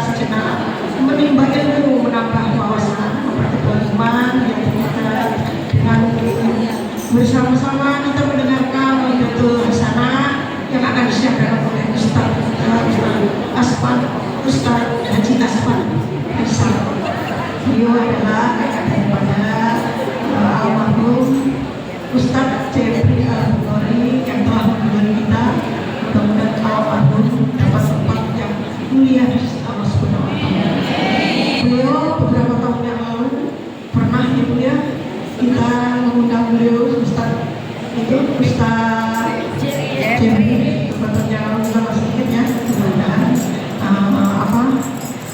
sejenak, menimba ilmu, menambah wawasan, memperteguh iman yang kita dengan bersama-sama kita mendengarkan Mau'izatul Hasanah yang akan disiapkan oleh Ustaz Asman, Ustaz Haji Asman Faisal. Beliau adalah kakak daripada almarhum Ustaz Jeffrey Al-Bukhari yang telah mengunjungi kita. Mudah-mudahan almarhum dapat tempat yang mulia di sisi Allah Subhanahu wa Ta'ala. Beliau beberapa tahun yang lalu pernah ya kita mengundang beliau Ustaz Jeffrey beberapa yang lalu kita masih ingat ya. Mudah-mudahan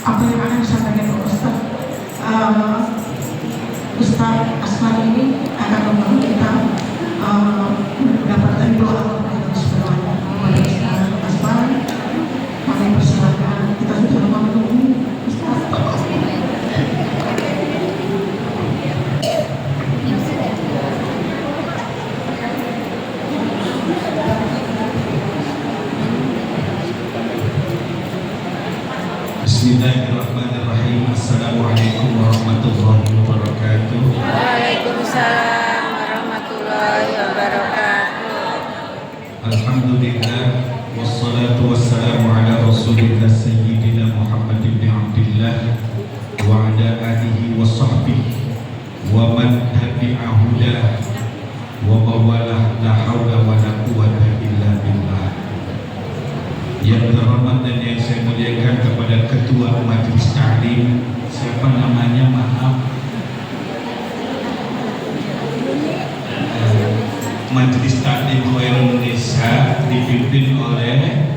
apa yang akan disampaikan oleh Ustaz Asman ini akan membantu kita mendapatkan doa Allah Subhanahu wa Ta'ala. Ustaz Asman, mari persilakan, kita sudah lama menunggu Ustaz. Bismillahirrahmanirrahim. Assalamualaikum warahmatullahi wabarakatuh. Waalaikumsalam warahmatullahi wabarakatuh. Alhamdulillah wassalatu wassalamu ala rasulillah sayyidina Muhammad ibn Abdillah wa ala alihi wa sahbihi wa man tabi'ahudah wa mawalah la hawla wa la quwwata illa billah. Yang terhormat dan yang saya muliakan kepada Ketua Majelis Ta'lim, siapa namanya, maaf, Majelis Ta'lim Khairul Indonesia dipimpin oleh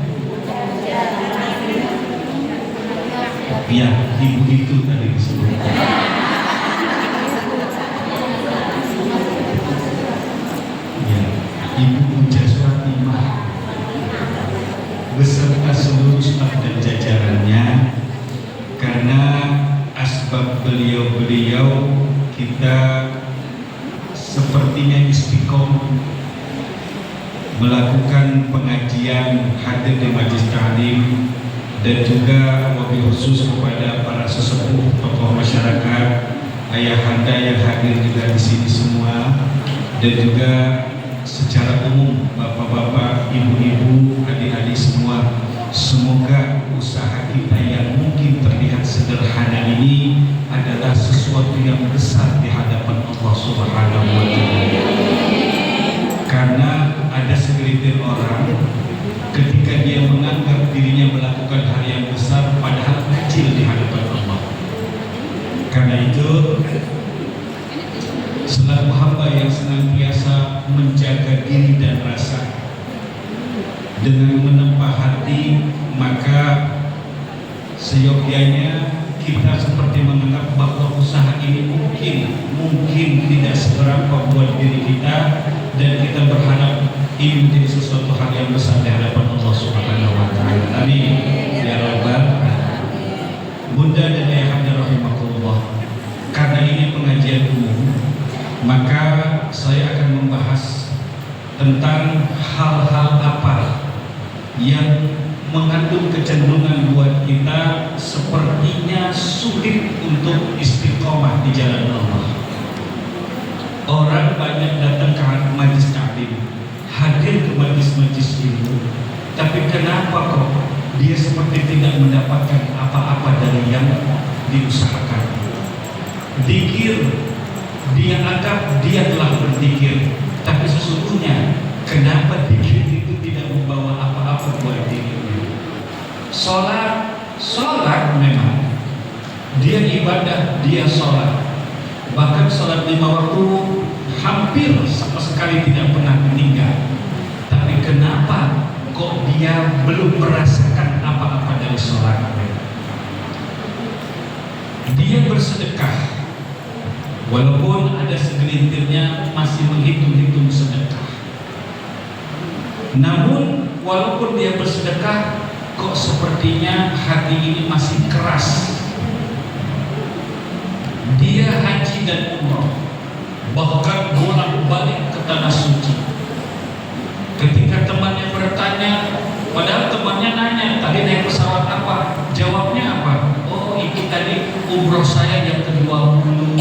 ya, ibu itu tadi disebut. Ya, Ibu Mujaswatimah beserta seluruh staf dan jajarannya, karena asbab beliau-beliau kita sepertinya istiqomah melakukan pengajian, hadir di Majelis Ta'lim, dan juga wabil khusus kepada para sesepuh tokoh masyarakat, ayahanda yang hadir juga di sini semua, dan juga secara umum bapak-bapak, ibu-ibu, adik-adik semua. Semoga usaha kita yang mungkin terlihat sederhana ini adalah sesuatu yang besar di hadapan Allah Subhanahu wa Ta'ala. Karena ada segelintir orang ketika dia menganggap dirinya melakukan hal yang besar padahal kecil di hadapan Allah. Karena itu selaku hamba yang senantiasa menjaga diri dan rasa dengan menempah hati, maka seyogyanya kita seperti menganggap bahwa usaha ini mungkin tidak seberapa buat diri kita, dan kita berharap ini menjadi sesuatu hal yang besar di hadapan Allah Subhanahu wa Ta'ala. Amin ya rabbal alamin. Bunda dan ayahanda rahimakumullah, karena ini pengajian umum, maka saya akan membahas tentang hal-hal apa yang mengandung kecenderungan buat kita sepertinya sulit untuk istiqomah di jalan Allah. Orang banyak datang ke majelis ta'lim, hadir ke majelis-majelis itu, tapi kenapa kok dia seperti tidak mendapatkan apa-apa dari yang diusahakan? Dikir, dia anggap dia telah berzikir, tapi sesungguhnya kenapa dikir itu tidak membawa apa-apa buat dirinya? Sholat memang dia ibadah, dia sholat, bahkan sholat 5 waktu hampir sama sekali tidak pernah meninggal. Tapi kenapa kok dia belum merasakan apa-apa dari sholat? Dia bersedekah, walaupun ada segelintirnya masih menghitung-hitung sedekah. Namun walaupun dia bersedekah, kok sepertinya hati ini masih keras. Dia haji dan umroh, bahkan bolak-balik ke tanah suci. Ketika temannya bertanya, padahal temannya nanya, tadi naik pesawat apa? Jawabnya apa? umroh saya yang ke-20.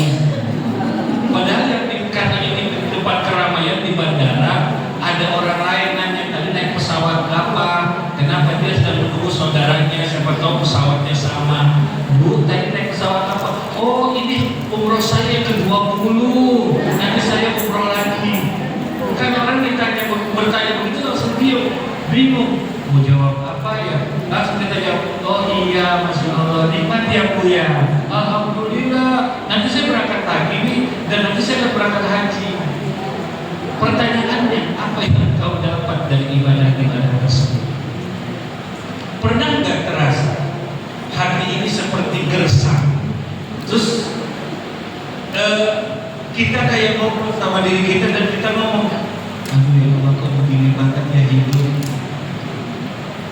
Padahal karena ini di tempat keramaian di bandara, ada orang lain nanya tadi naik pesawat apa, kenapa dia sedang menunggu saudaranya, siapa tahu pesawatnya sama. Bu, tadi naik pesawat apa? Oh, ini umroh saya yang ke-20, nanti saya umroh lagi. Kan orang bertanya begitu langsung bingung mau jawab apa ya, langsung kita jawab, oh iya Masya Allah, nikmat ya Bu ya, Alhamdulillah, nanti saya berangkat lagi nih, dan nanti saya akan berangkat haji. Pertanyaannya, apa yang kau dapat dari ibadah-ibadah tersebut? Pernah nggak terasa hati ini seperti gersang? Terus kita kayak ngobrol sama diri kita dan kita ngomong, aduh ya Allah, kok begini banget ya hidup.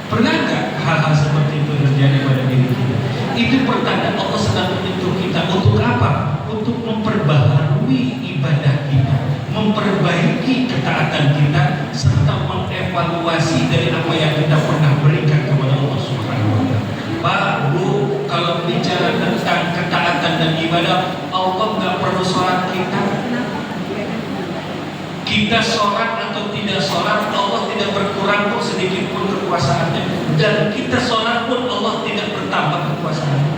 Pernah nggak hal-hal seperti itu terjadi pada diri kita? Itu pertanda Allah sedang menyentuh kita. Untuk apa? Untuk memperbaharui ibadah kita, memperbaiki ketaatan kita, serta mengevaluasi dari apa yang kita pernah berikan kepada Allah Subhanahu wa Ta'ala. Pak, Bu, kalau bicara tentang ketaatan dan ibadah, Allah nggak perlu sholat kita. Kita sholat atau tidak sholat, Allah tidak berkurang pun sedikit pun kekuasaannya. Dan kita sholat pun Allah tidak bertambah kekuasaannya.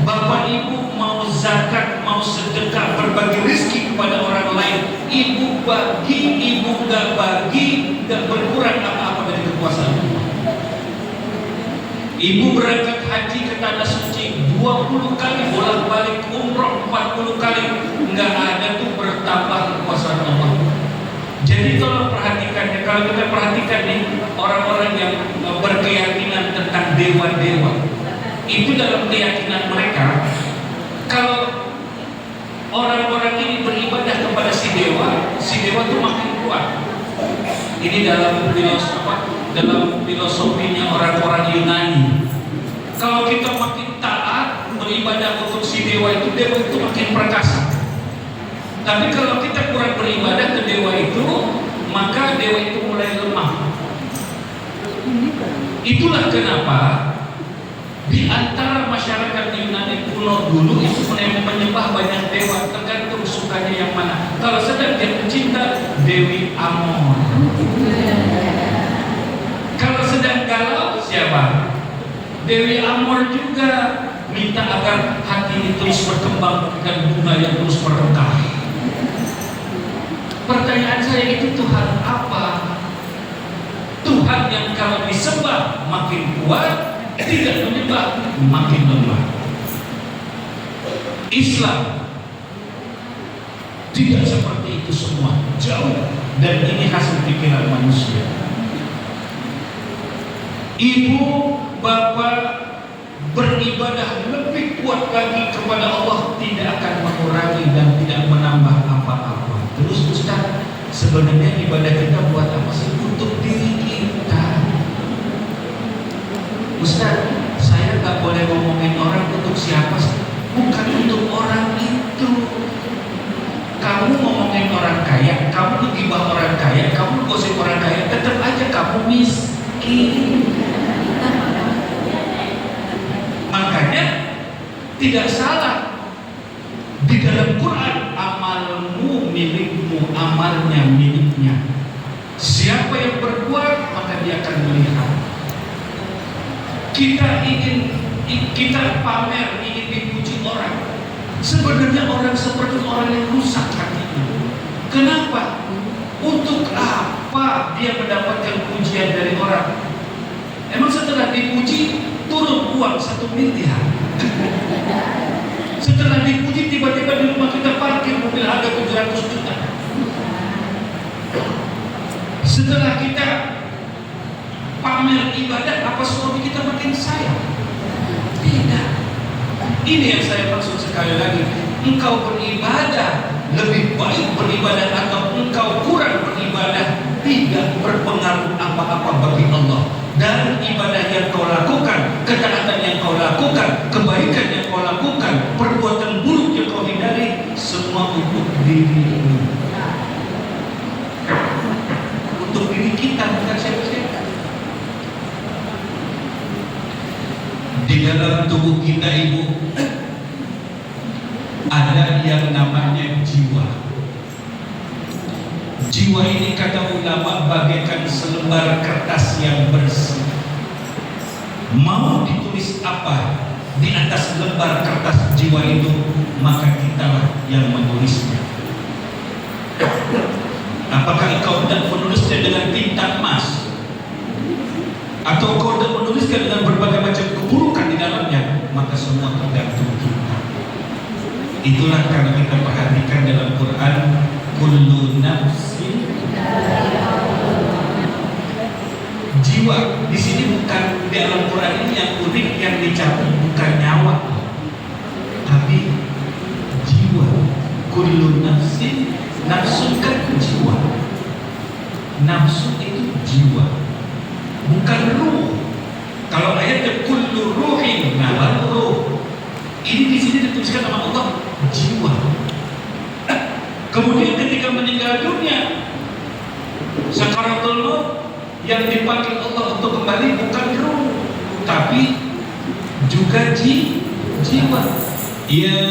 Bapak ibu mau zakat, mau sedekah, berbagi rezeki kepada orang lain, ibu bagi, ibu gak bagi, gak berkurang apa-apa dari kekuasaan. Ibu berangkat haji ke tanah suci 20 kali, bolak-balik umroh 40 kali, nggak ada tuh bertambah kekuasaan Allah. Jadi tolong perhatikan ya, kalau kita perhatikan nih orang-orang yang berkeyakinan tentang dewa-dewa, itu dalam keyakinan mereka, kalau orang-orang ini beribadah kepada si dewa tuh makin kuat. Ini dalam filosofinya orang-orang Yunani. Kalau kita makin taat beribadah untuk si dewa itu makin perkasa. Tapi kalau kita kurang beribadah ke dewa itu, maka dewa itu mulai lemah. Itulah kenapa di antara masyarakat Yunani kuno dulu itu menyembah banyak dewa, tergantung sukanya yang mana. Kalau sedang dia mencinta Dewi Amor, kalau sedang galau siapa? Dewi Amor juga. Minta agar hati ini terus berkembang dan bunga yang terus berrekah. Pertanyaan saya, itu Tuhan apa? Tuhan yang kalau disembah makin kuat, tidak menyembah makin lemah. Islam tidak seperti itu semua, jauh, dan ini hasil pikiran manusia. Ibu, bapak beribadah lebih kuat lagi kepada Allah, tidak akan mengurangi dan tidak menambah apa-apa. Terus Ustaz, sebenarnya ibadah kita buat apa sih? Untuk diri kita. Ustaz, saya nggak boleh ngomongin orang untuk siapa sih? Bukan untuk orang itu. Kamu ngomongin orang kaya, kamu gibah orang kaya, kamu gosip orang kaya, tetap aja kamu miskin. Makanya tidak salah di dalam Quran, amalmu milikmu, amalnya miliknya. Siapa yang berbuat maka dia akan melihat. Kita pamer, ingin dipuji orang. Sebenarnya orang seperti orang yang rusak hatinya. Kenapa? Untuk apa dia mendapatkan pujian dari orang? Emang setelah dipuji turun uang 1 miliar? Setelah dipuji tiba-tiba di rumah kita parkir mobil harga 700 juta. Setelah kita pamer ibadah, apa suami kita makin sayang? Tidak. Ini yang saya maksud sekali lagi. Engkau beribadah, lebih baik beribadah atau engkau kurang beribadah, tidak berpengaruh apa-apa bagi Allah. Dan ibadah yang kau lakukan, ketaatan yang kau lakukan, kebaikan yang kau lakukan, perbuatan buruk yang kau hindari, semua untuk dirimu, untuk diri kita, bukan siapa-siapa. Di dalam tubuh kita, ibu, ada yang namanya jiwa. Jiwa ini kata ulama bagaikan selembar kertas yang bersih. Mau ditulis apa di atas lembar kertas jiwa itu, maka kitalah yang menulisnya. Apakah engkau tidak menulisnya dengan tinta emas, atau kau tidak menuliskan dengan berbagai macam keburukan di dalamnya, maka semua tergantung kita. Itulah karena kita perhatikan dalam Quran, kullu nafsin, jiwa di sini bukan, di dalam Quran ini yang unik yang dicatat bukan nyawa, tapi jiwa. Kullu nafsin, nafsu kan jiwa, nafsu itu jiwa, bukan ruh. Kalau ayatnya kullu ruhin, nah baru ruh. Ini di sini dituliskan nama Allah jiwa. Kemudian ketika meninggal dunia, sakaratul maut, yang dipanggil Allah untuk kembali bukan ruh, tapi juga jiwa. Ya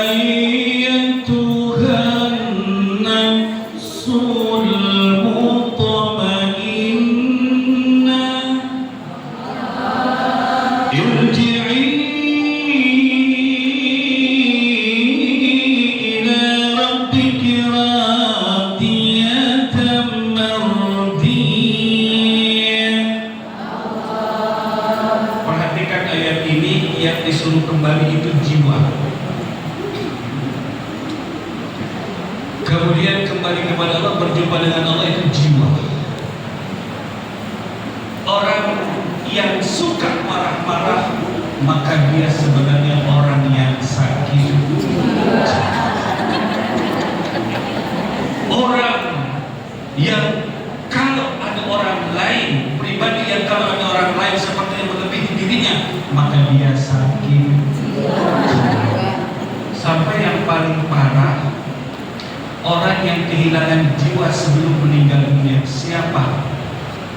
ayyatuhan nafsul mutmainnah irji'i ila rabbiki radiyatan mardiyah. Perhatikan ayat ini, yang disuruh kembali itu jiwa. Kemudian kembali kepada Allah, berjumpa dengan Allah itu jiwa. Orang yang suka marah-marah, maka dia sebenarnya orang yang sakit. Orang yang kalau ada orang lain, pribadi yang kalau ada orang lain seperti yang melebihi dirinya, maka dia sakit. Sampai yang paling parah, orang yang kehilangan jiwa sebelum meninggal dunia. Siapa?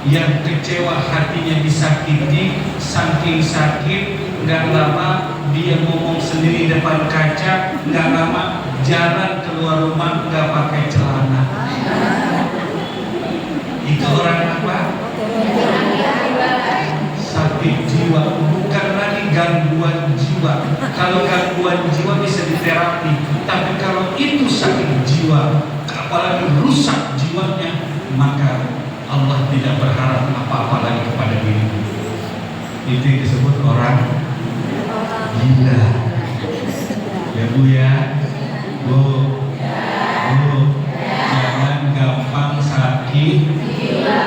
Yang kecewa, hatinya disakiti, saking sakit, nggak lama dia ngomong sendiri depan kaca, nggak lama jalan keluar rumah nggak pakai celana. Itu orang apa? Sakit jiwa, bukan lagi gangguan jiwa. Kalau gangguan jiwa bisa diterapi, tapi kalau itu sakit jiwa, apalagi rusak jiwanya, maka Allah tidak berharap apa-apa lagi kepada dirimu. Itu yang disebut orang gila. Ya Bu ya, Bu, jangan gampang sakit jiwa.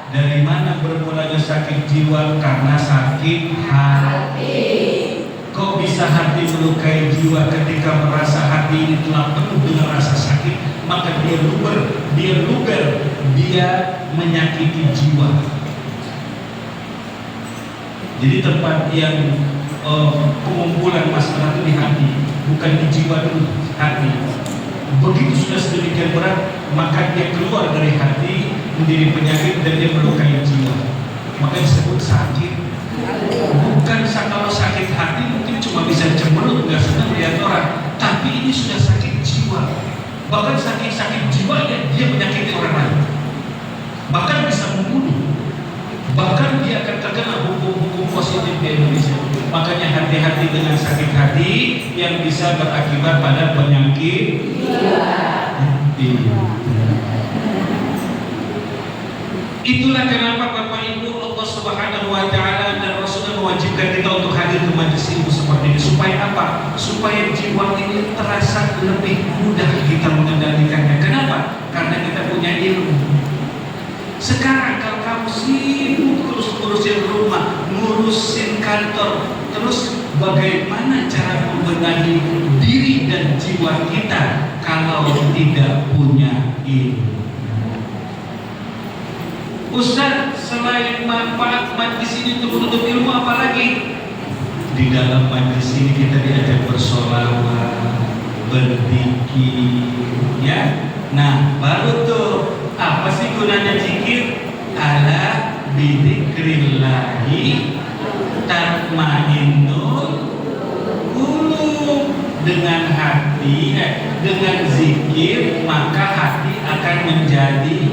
Dari mana bermulanya sakit jiwa? Karena sakit hati. Kok bisa hati melukai jiwa? Ketika merasa hati ini telah penuh dengan rasa sakit, maka dia luber, dia menyakiti jiwa. Jadi tempat yang pengumpulan masalah itu di hati, bukan di jiwa dulu, hati. Begitu sudah sedemikian berat, maka dia keluar dari hati menjadi penyakit dan dia melukai jiwa. Maka disebut sakit. Bukan kalau sakit hati mungkin cuma bisa cemberut, nggak senang lihat orang, tapi ini sudah sakit jiwa. Bahkan sakit jiwa dia menyakiti orang lain, bahkan bisa membunuh, bahkan dia akan terkena hukum-hukum positif di Indonesia. Makanya hati-hati dengan sakit hati yang bisa berakibat pada penyakit jiwa. Itulah kenapa Bapak Ibu, Allah Subhanahu wa Ta'ala dan Rasulnya mewajibkan kita untuk hadir ke majelis ilmu seperti ini. Supaya apa? Supaya jiwa ini terasa lebih mudah kita mengendalikannya. Kenapa? Karena kita punya ilmu. Sekarang kalau kamu sibuk terus ngurusin rumah, ngurusin kantor, terus bagaimana cara membenahi diri dan jiwa kita kalau tidak punya ilmu? Ustaz, selain manfaat majlis ini untuk menuntut ilmu, apa lagi? Di dalam majlis ini kita diajak bersolawat, berzikir, ya. Nah, baru tuh apa sih gunanya zikir? Ala bidzikrillahi tatmainnul qulub. dengan hati, dengan zikir, maka hati akan menjadi.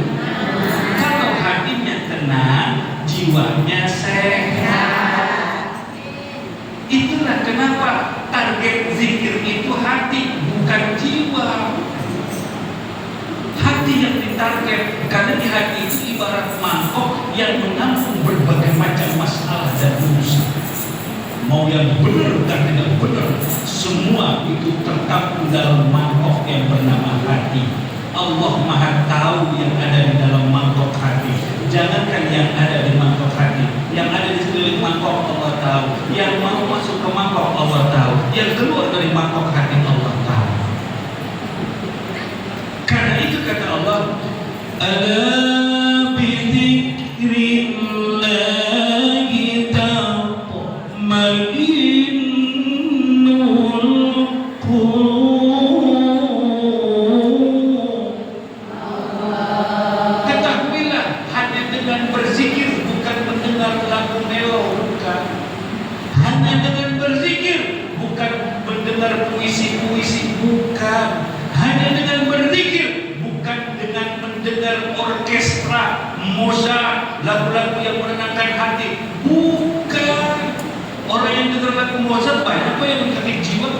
Kalau hatinya tenang, jiwanya sehat. Itulah kenapa target zikir itu hati, bukan jiwa. Hati yang ditarget, karena di hati itu ibarat mangkok yang menampung berbagai macam masalah dan urusan. Mau yang benar dan tidak benar, semua itu tertampung dalam mangkok yang bernama hati. Allah Maha tahu yang ada di dalam mangkok hati. Jangankan yang ada di mangkok hati, yang ada di sekeliling mangkok Allah tahu. Yang mau masuk ke mangkok Allah tahu. Yang keluar dari mangkok hati Allah tahu. Karena itu kata Allah, ala bidzikrillahi tatma'innul qulub. Ketahuilah, hanya dengan berzikir, bukan mendengar lagu melo, bukan. Hanya dengan berzikir, bukan mendengar puisi-puisi, bukan. Hanya dengan berzikir, bukan dengan mendengar orkestra, Mozart, lagu-lagu yang menenangkan hati, bukan. Orang yang dengar lagu Mozart banyak kok yang menyakiti jiwa.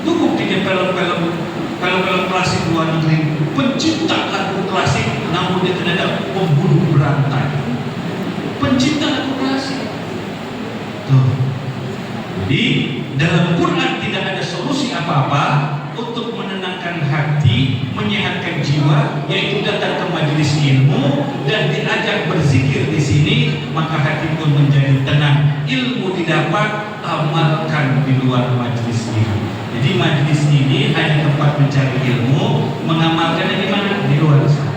Itu buktinya film-film klasik luar negeri, pencipta lagu klasik, namun dia ternyata pembunuh berantai. Pencipta lagu klasik. Tuh. Jadi dalam Quran tidak ada solusi apa-apa untuk menenangkan hati, menyehatkan jiwa, yaitu datang ke majelis ilmu dan diajak berzikir di sini, maka hati pun menjadi tenang. Ilmu didapat, amalkan di luar majelis ini. Jadi majelis ini hanya tempat mencari ilmu, mengamalkannya di mana? Di luar sana.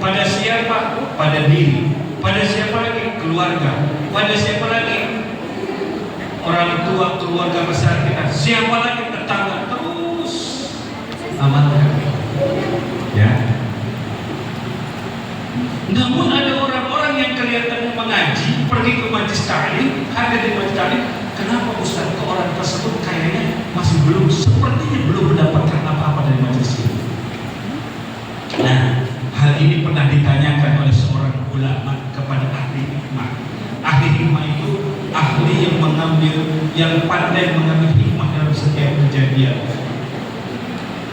Pada siapa? Pada diri. Pada siapa lagi? Keluarga. Pada siapa lagi? Orang tua, keluarga besar kita. Siapa lagi? Tetangga. Terus amalkan. Ya. Namun ada orang-orang yang kelihatannya mengaji, pergi ke majelis taklim, hadir di majelis taklim. Kenapa Ustaz ke orang tersebut kayaknya masih sepertinya belum mendapatkan apa-apa dari majelis ini? Nah, hal ini pernah ditanyakan oleh seorang ulama kepada ahli hikmah. Ahli hikmah itu ahli yang pandai mengambil hikmah dalam setiap kejadian.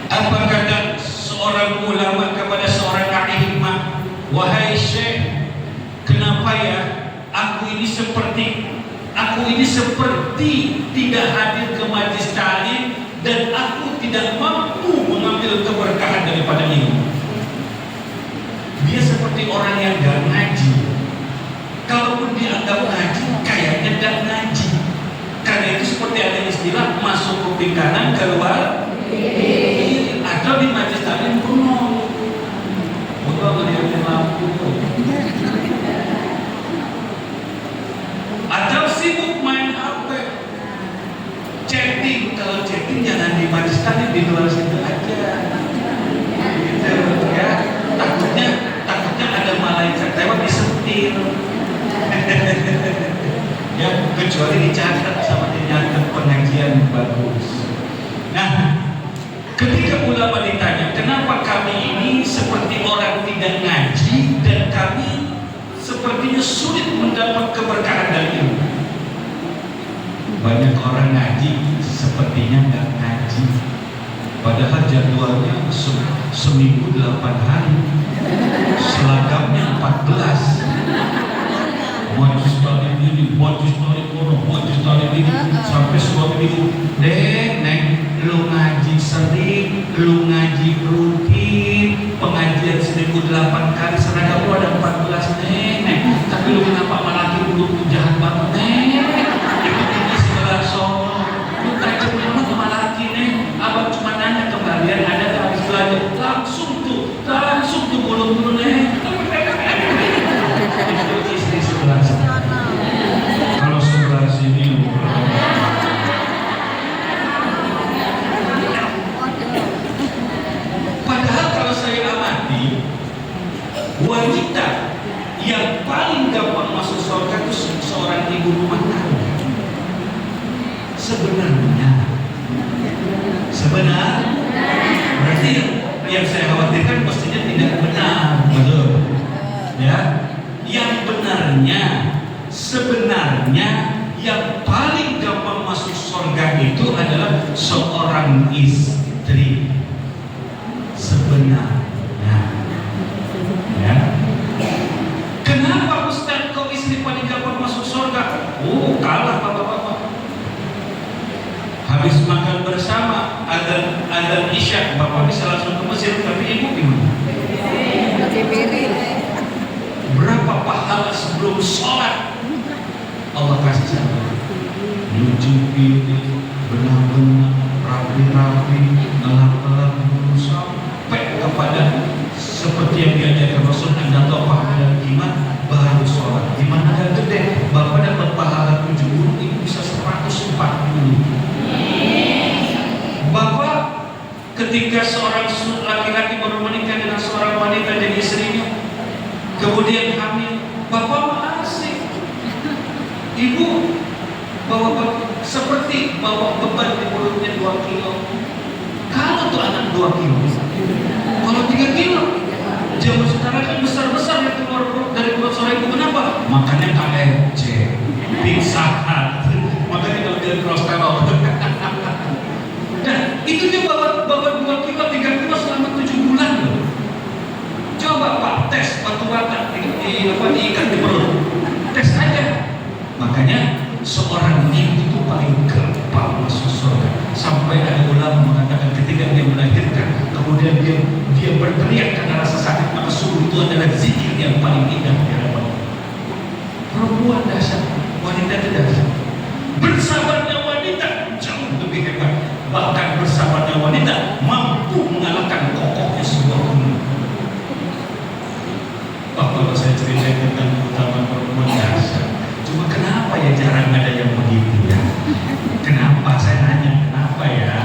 Apa kata seorang ulama kepada seorang ahli hikmah? Wahai Syekh, kenapa ya aku ini seperti tidak hadir ke majelis taklim dan aku tidak mampu mengambil keberkahan daripada ini. Dia seperti orang yang gak ngaji. Kalaupun dianggap ngaji, kayaknya gak ngaji. Karena itu seperti ada istilah masuk kuping kanan, keluar kiri. Atau di majelis taklim penuh. Bukan ngeliatin lampu. Atau sibuk main HP, chatting. Kalau chatting jangan di majelis taklim, di luar situ aja. Gitu ya. Takutnya ada malaikat lewat disentil. Ya, kecuali dicatat sama dicatat pengajian bagus. Nah, ketika ulama ditanya, kenapa kami ini seperti orang tidak ngaji dan kami sepertinya sulit mendapat keberkahan dari ilmu? Banyak orang ngaji sepertinya nggak ngaji, padahal jadwalnya seminggu 8 hari, selagamnya 14. Majlis taklim ini, majlis taklim kono, majlis taklim ini, sampai suatu minggu, Neng, lu ngaji sering, lu ngaji rutin, pengajian seminggu 8 kali, seragam lu ada 14, Neng. Tapi lu kenapa malah dulu jahat banget, Neng? Ikut ini sebelah sono, lu tajam banget sama laki, Neng. Abang cuma nanya ke kalian, ada tak habis belajar? Langsung tuh bulu-bulu, Neng. Istri sebelah sini. Kalau sebelah sini padahal kalau saya amati, wanita yang paling gampang masuk surga itu seorang ibu rumah tangga. sebenarnya. Berarti yang saya khawatirkan mestinya tidak benar, betul? Ya, yang benarnya sebenarnya yang paling gampang masuk surga itu adalah seorang istri sebenarnya. Ya. Kenapa Ustaz kok istri paling gampang masuk surga? Oh, kalah bapak-bapak. Habis makan bersama, ada isya, bapak bisa langsung ke Mesir, tapi ibu gimana? Berapa pahala sebelum sholat Allah kasih saya? Nyuci piring, benar-benar rapi-rapi, ngelap-ngelap sampai kepada seperti yang diajarkan Rasul, Anda tahu pahala gimana? Baru sholat. Gimana ada gede? Bapak dapat pahala 70, ibu bisa 140. Bapak ketika seorang laki-laki baru menikah dengan seorang wanita jadi istrinya, kemudian hamil, bapak mah asik. Ibu bawa seperti bawa beban di mulutnya 2 kilo. Kalau tuh anak 2 kilo, kalau 3 kilo, zaman sekarang kan besar-besar yang keluar dari perut seorang ibu. Kenapa? Makannya KFC, Pizza Hut, makanya kalau dia kolesterol. Nah, itu dia bawa 2 kilo, 3 kilo selama 7 bulan loh. Coba Pak tes batu bata diikat di perut, tes aja. Makanya seorang ibu itu paling gampang masuk surga. Sampai ada ulama mengatakan ketika dia melahirkan, kemudian dia berteriak karena rasa sakit, maka sungguh itu adalah zikir yang paling indah di hadapan Allah. Perempuan dahsyat, wanita itu dahsyat. Bersabarnya wanita jauh lebih hebat. Bahkan bersabarnya wanita mampu mengalahkan kokohnya sebuah gunung. Kalau saya cerita tentang keutamaan perempuan dahsyat, cuma kenapa ya jarang ada yang begitu ya? Kenapa? Saya nanya, kenapa ya?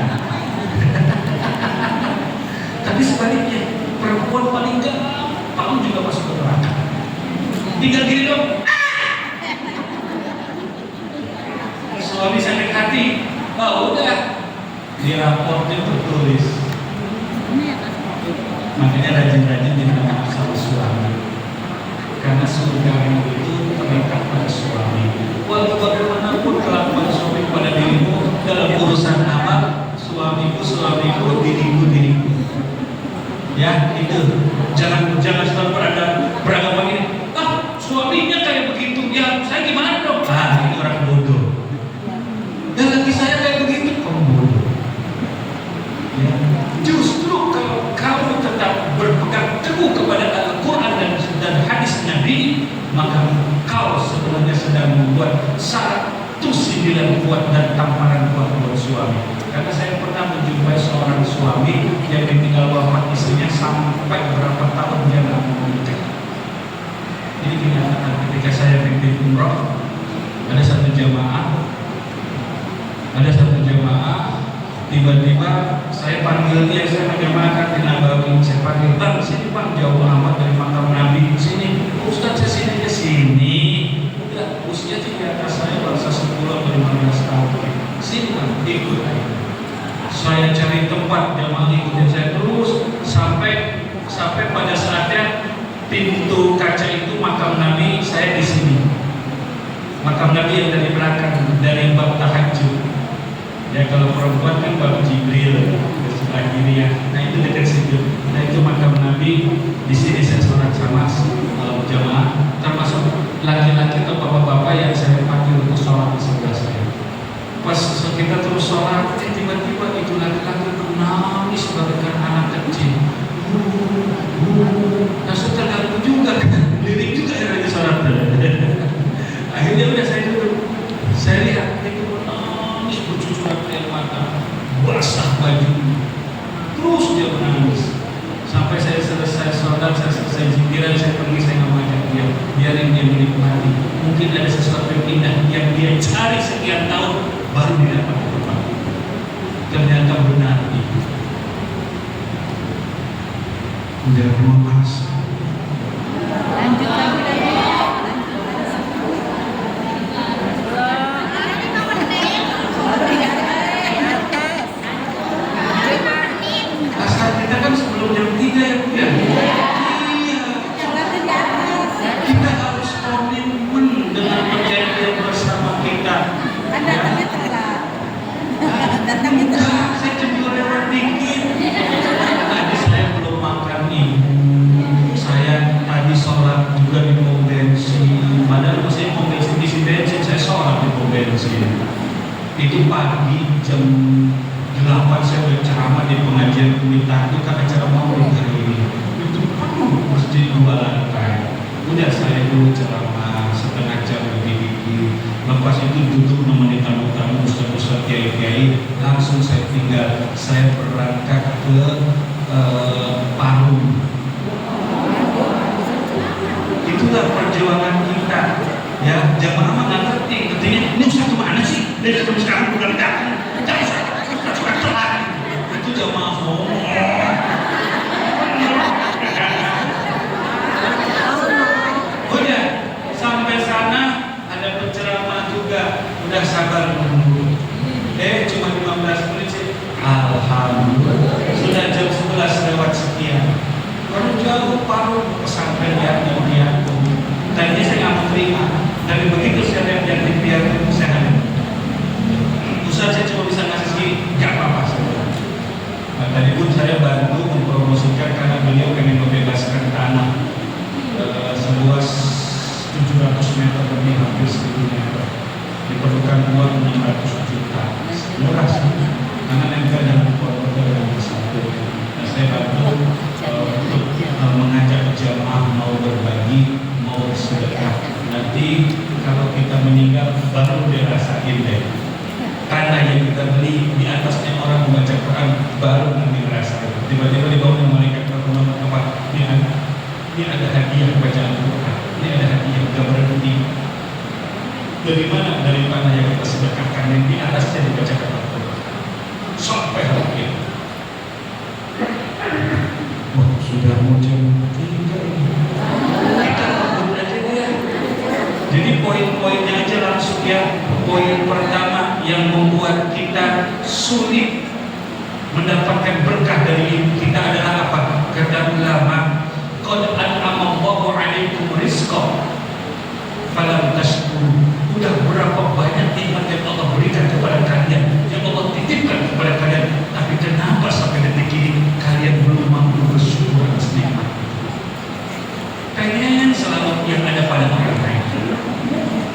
Tapi sebaliknya, perempuan paling gampang juga masuk ke neraka. Tinggal gini dong. Suami sakit hati, udah di raportnya tertulis. Makanya rajin-rajin minta maaf sama suami, karena surga itu terikat pada suami. Walau bagaimanapun kelakuan suami pada dirimu dalam urusan amal, suamiku, diriku. Ya itu, jangan selalu beragama ini. Suaminya kayak begitu, ya saya gimana dong? Ini orang bodoh. Dan lagi saya kayak begitu, kamu bodoh. Ya. Justru kalau kamu tetap berpegang teguh kepada Al-Quran dan hadis Nabi, maka kau sebenarnya sedang membuat satu sindiran kuat dan tamparan kuat buat suami. Karena saya pernah menjumpai seorang suami yang ditinggal wafat istrinya sampai berapa tahun dia nggak mau menikah. Ini kenyataan ketika saya pimpin umroh, ada satu jamaah tiba-tiba saya panggil dia, saya menjamaahkan di Nabawi, saya panggil, bang sini bang, jauh amat dari makam Nabi, sini Ustaz, saya sini udah usia di atas saya bangsa 10 atau 15 tahun, sini bang, ikut aja. Saya cari tempat, jamaah ikutin saya terus sampai pada saatnya pintu kaca itu makam Nabi, saya di sini. Makam Nabi yang dari belakang, dari bab tahajud. Ya kalau perempuan kan bab Jibril di sebelah kiri ya. Nah itu dekat situ. Nah itu makam Nabi. Di sini saya sholat sama jamaah, termasuk laki-laki atau bapak-bapak yang saya panggil untuk sholat di sebelah saya. Pas kita terus sholat, tiba-tiba itu laki-laki menangis bagaikan anak kecil. Nah terganggu juga, lirik juga dari sholat. Akhirnya udah saya duduk, saya lihat itu menangis bercucuran air mata, basah baju, terus dia menangis. Sampai saya selesai sholat, saya selesai zikiran, saya pergi, saya ngajak dia, biarin dia menikmati. Mungkin ada sesuatu yang indah yang dia cari sekian tahun baru didapat di tempat. Ternyata benar itu. Udah puas. Lanjut lagi. sholat juga di pom bensin. Padahal saya pom bensin isi bensin, saya sholat di pom bensin. Itu pagi jam 8 saya udah ceramah di pengajian Kuitang itu kan acara maulid hari ini. Itu penuh masjid 2 lantai. Udah saya dulu ceramah setengah jam lebih dikit. Lepas itu duduk nemenin tamu-tamu ustaz-ustaz kiai-kiai, langsung saya tinggal. Saya berangkat ke Parung. Itulah perjuangan kita. Ya, jamaah mah nggak ngerti. Artinya ini ustaz kemana sih? Dari sekarang bukan datang. Itu jamaah homo. Udah sampai sana ada penceramah juga, udah sabar menunggu. Cuma 15 menit sih. Alhamdulillah sudah jam 11 lewat sekian. Kalau jauh Parung pesantren yang tadinya saya nggak mau terima, tapi begitu saya lihat yang dibiarkan saya ada. Ustaz saya cuma bisa ngasih segini, nggak apa-apa. Nah, tadi pun saya bantu mempromosikan karena beliau ingin membebaskan tanah seluas 700 meter lebih, hampir 1000 meter. Diperlukan uang 600 juta. Murah sih, karena nempel dalam kota yang satu. Nah, saya bantu untuk mengajak jamaah mau berbagi, mau bersedekah. Nanti kalau kita meninggal baru dirasain deh. Tanah yang kita beli di atasnya orang membaca Quran baru nanti ngerasain. Tiba-tiba dibawa oleh malaikat apa? Ini ada hadiah bacaan Quran. Ini ada hadiah gak berhenti. Dari mana? Dari tanah yang kita sedekahkan yang di atasnya dibacakan Al-Quran sampai hari ini. Wah, sudah mau jam 3 ini. Kita kabur aja ya. Jadi poin-poinnya aja langsung ya. Poin pertama yang membuat kita sulit mendapatkan berkah dari ilmu kita adalah apa? Kata ulama, qad an'amallahu 'alaikum rizqan falam tashkuru. Udah berapa banyak nikmat yang Allah berikan kepada kalian, yang Allah titipkan kepada kalian, tapi kenapa sampai detik ini kalian belum mampu bersyukur atas nikmat? Pengen selalu yang ada pada orang lain.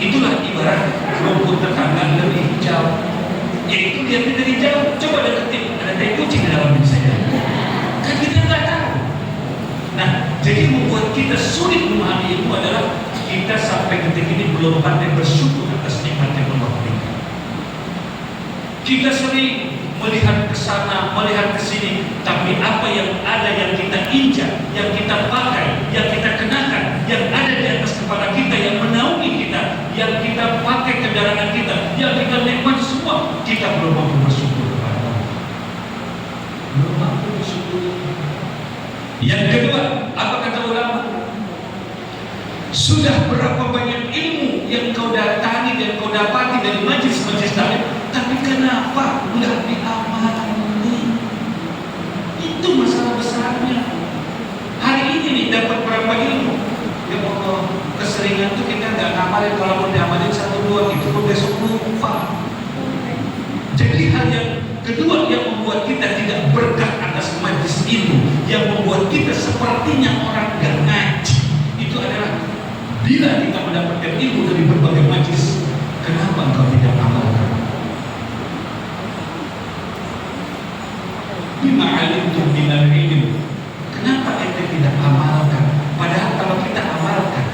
Itulah ibarat rumput tetangga lebih hijau, yaitu lihatnya dari jauh. Coba deketin, ada tai kucing di dalam diri saya. Kan kita nggak tahu. Nah, jadi membuat kita sulit memahami ilmu adalah kita sampai detik ini belum pandai bersyukur atas nikmat yang Allah berikan. Kita sering melihat ke sana, melihat ke sini, tapi apa yang ada yang kita injak, yang kita pakai, yang kita kenakan, yang ada di atas kepala kita, yang menaungi kita, yang kita pakai kendaraan kita, yang kita nikmati semua, kita belum mampu bersyukur kepada Allah. Belum mampu bersyukur. Yang kedua, apa kata ulama? Sudah berapa banyak ilmu yang kau datangi dan kau dapati dari majlis-majlis taklim, tapi kenapa nggak diamalkan? Itu masalah besarnya. Hari ini nih dapat berapa ilmu? Ya Allah, keseringan tuh kita nggak ngamalin. Kalau mau diamalin 1-2 itu pun besok lupa. Jadi hal yang kedua yang membuat kita tidak berkah atas majlis ilmu, yang membuat kita sepertinya orang nggak ngaji, itu adalah bila kita mendapatkan ilmu dari berbagai majlis, kenapa engkau tidak amalkan? Bima alimtum minal ilm, kenapa ente tidak amalkan? Padahal kalau kita amalkan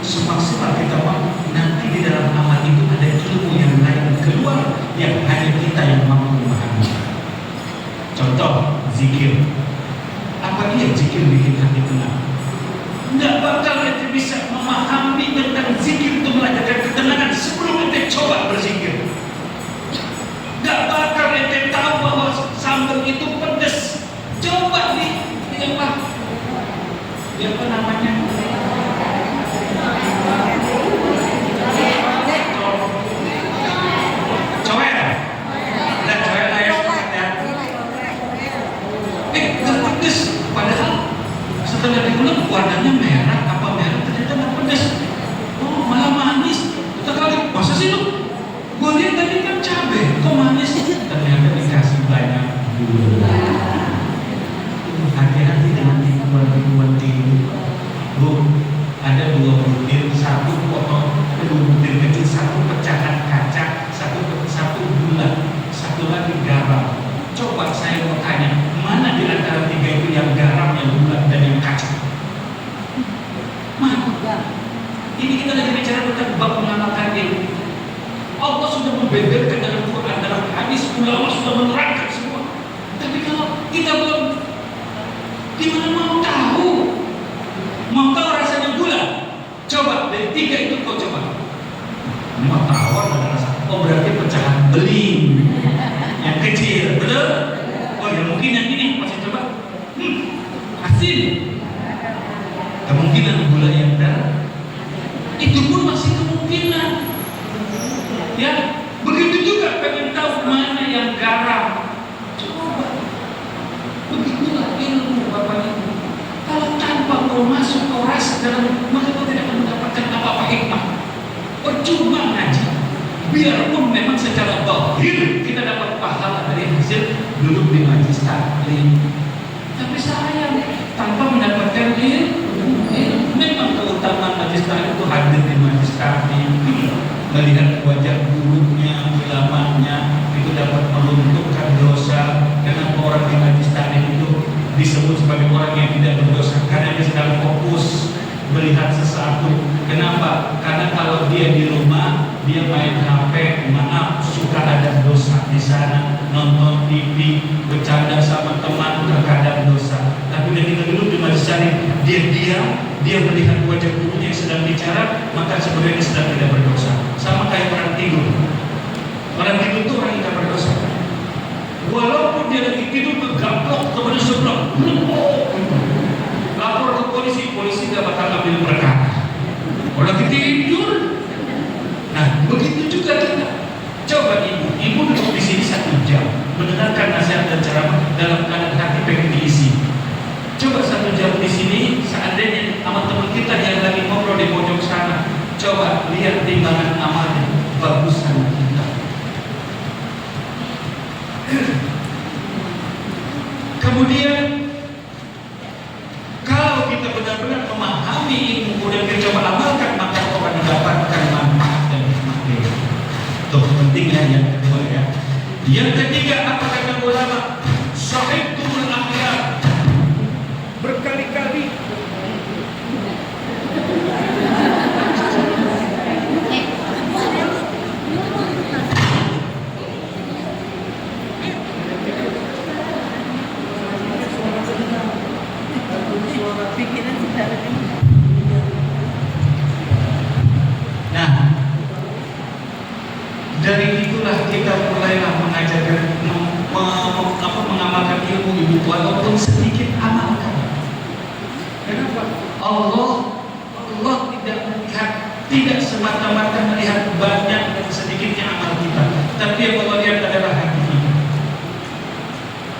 semaksimal kita mampu, nanti di dalam amal itu ada ilmu yang lain keluar yang hanya kita yang mampu memahami. Contoh zikir. Apa dia zikir bikin hati tenang? Nggak bakal ente bisa memahami tentang zikir itu melahirkan ketenangan sebelum ente coba berzikir. Nggak bakal ente tahu bahwa sambal itu pedas. Coba nih, apa namanya? Coel. Nah, coel ya. ada 2 butir, 1 potong, 2 butir kecil, 1 pecahan kaca, 1 gula, 1 lagi garam. Coba saya mau tanya, mana di antara 3 itu yang garam, yang gula, dan yang kaca? Mana? Ini kita lagi bicara tentang bab mengamalkan ilmu. Allah sudah membeberkan dalam Quran, dalam hadis, ulama sudah menerangkan semua. Tapi kalau kita belum, gimana mau tahu? Mau tahu rasanya gula? Coba dari 3 itu kau coba. Mau tahu ada rasa? Oh berarti pecahan beling yang kecil, betul? Oh ya mungkin yang ini masih coba. Asin. Kemungkinan gula yang darah. Itu pun masih kemungkinan. Ya, begitu juga pengen tahu mana yang garam. Coba. Begitulah ilmu Bapak Ibu. Kalau tanpa kau masuk, kau rasa dalam, maka kau tidak akan mendapatkan apa-apa hikmah. Percuma ngaji. Biarpun memang secara zahir kita dapat pahala dari hasil duduk di majelis taklim. Tapi sayang, tanpa mendapatkan ilmu. Memang keutamaan majelis taklim itu hadir di majelis taklim, melihat wajah buruknya, ulamanya, itu dapat melunturkan dosa. Kenapa orang di majelis taklim itu disebut sebagai orang yang tidak berdosa? Karena dia sedang fokus melihat sesuatu. Kenapa? Karena kalau dia di rumah, dia main HP, maaf, suka ada dosa di sana, nonton TV, bercanda sama teman, terkadang dosa. Tapi ketika duduk di majelis taklim, dia diam, dia melihat wajah gurunya yang sedang bicara, maka sebenarnya sedang tidak berdosa. Sama kayak orang tidur. Orang tidur itu orang yang tidak berdosa. Walaupun dia lagi tidur bergaplok kepada sebelah, lapor ke polisi, polisi tidak bakal ambil perkara. Orang tidur. Nah, begitu juga kita. Coba ibu duduk di sini 1 jam, mendengarkan nasihat dan ceramah dalam keadaan hati pengen diisi. Coba 1 jam di sini, seandainya sama teman kita yang lagi ngobrol di pojok sana, coba lihat timbangan amalnya, bagus sama kita. Kemudian kalau kita benar-benar memahami ilmu kemudian kita coba amalkan, maka kita akan mendapatkan manfaat dan hikmah. Tuh pentingnya yang kedua ya. Yang ketiga apa kata ulama? Sahibul akhlak. Berkali-kali pikiran saudara ini. Nah, dari itulah kita mulailah mengajarkan, mengamalkan ilmu ibu, walaupun sedikit amalkan. Kenapa? Allah tidak melihat, tidak semata-mata melihat banyak dan sedikitnya amal kita, tapi yang Allah lihat adalah hati kita.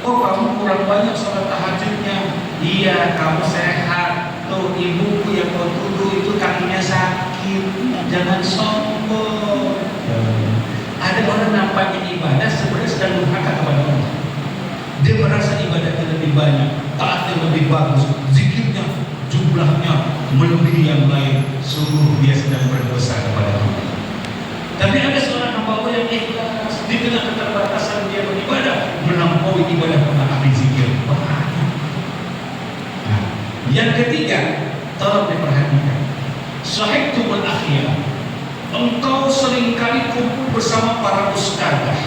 Oh kamu kurang banyak sholat tahajudnya. Iya, kamu sehat. Tuh ibuku yang kau tuduh itu kakinya sakit. Jangan sombong. Ada orang nampaknya ibadah sebenarnya sedang durhaka kepada Allah. Dia merasa ibadahnya lebih banyak, taatnya lebih bagus, zikirnya jumlahnya melebihi yang lain. Sungguh dia sedang berdosa kepada Allah. Tapi ada seorang hamba Allah yang ikhlas di tengah keterbatasan dia beribadah, melampaui ibadah pada ahli zikir. Nah, yang ketiga, tolong diperhatikan. Sahibul akhyar. Engkau seringkali kumpul bersama para ustadzah,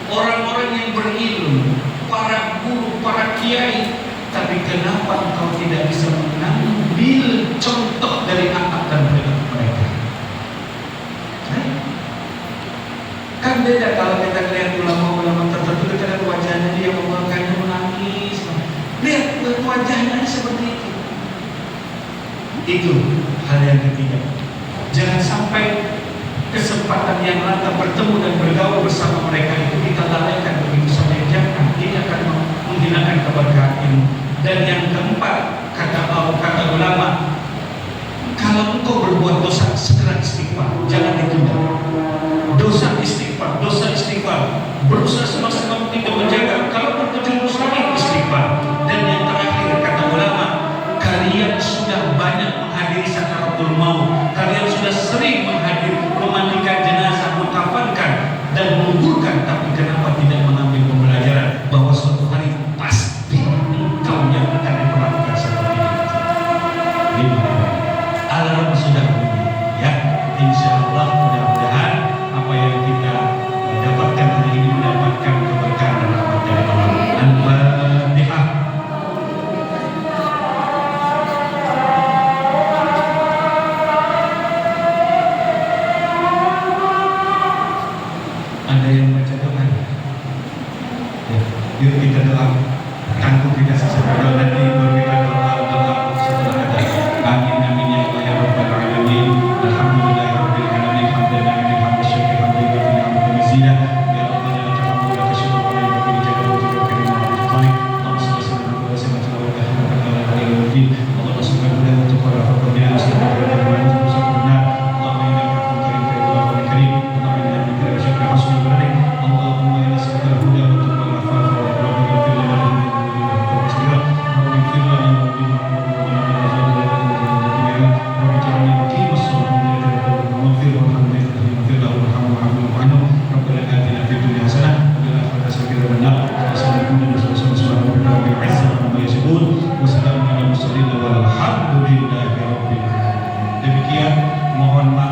orang-orang yang berilmu, para guru, para kiai, tapi kenapa engkau tidak bisa mengambil contoh dari akhlak dan perilaku mereka? Kan beda kalau kita lihat ulama-ulama tertentu, kita lihat wajahnya dia membawakannya menangis. Lihat wajahnya seperti itu. Itu hal yang ketiga. Jangan sampai kesempatan yang langka bertemu dan bergaul bersama mereka itu kita lalaikan begitu saja. Jangan, ini akan menghilangkan keberkahan ilmu. Dan yang keempat, kata ulama, kalau engkau berbuat dosa, segera istighfar, jangan ditunda. Dosa istighfar, berusaha semaksimal mungkin untuk menjaga. Kalau bertujuan lagi istighfar. Dan yang terakhir, kata ulama, kalian sudah banyak menghadiri sakaratul demikian, mohon maaf